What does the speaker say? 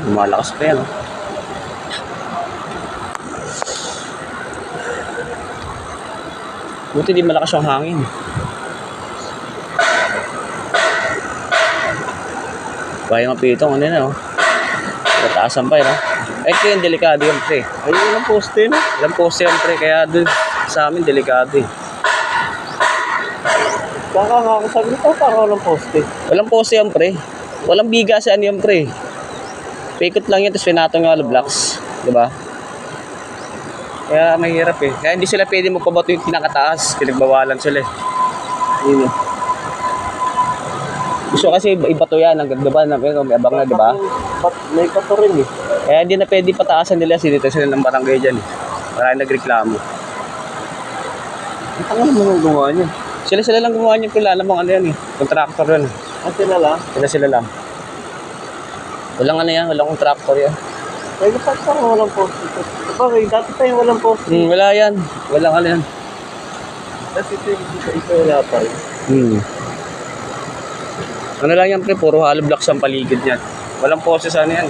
Lumalakas pa yan, oh. Buti di malakas yung hangin. Kaya nga pitong, ano na, oh. Mataasan pa, no? Ito yung delikado yung pre. Ay, walang poste, no? Ilang poste yung pre, kaya dun sa amin delikado eh. Baka nga ako sabi ko, parang walang poste. Walang poste yung pre. Walang bigas yan yung pre. Pikot lang yan, tapos pinatong yung hollow blocks. Diba? Kaya mahirap eh. Kaya hindi sila pwede magpabato yung pinakataas. Pinagbawalan sila eh. Yun eh. Gusto kasi ibato yan hanggang diba, may abang na diba? May bato rin eh. Kaya hindi na pwede pataasan nila. Sinito sila ng barangay dyan eh. Maraming nagreklamo. Ang tangan naman ang gumawa niya. Sila lang gumawa niya kilala mong ano yan eh. Contractor yun. At sila lang? Sila lang. Walang ano yan, walang contractor yan. Ay, ba't parang walang poste? Bakit? Dati pa yung walang poste. Wala yan. Walang ano yan. Kasi ito yung isa wala pa rin. Ano lang yan pre, puro hollow blocks ang paligid niyan. Walang poses ano yan.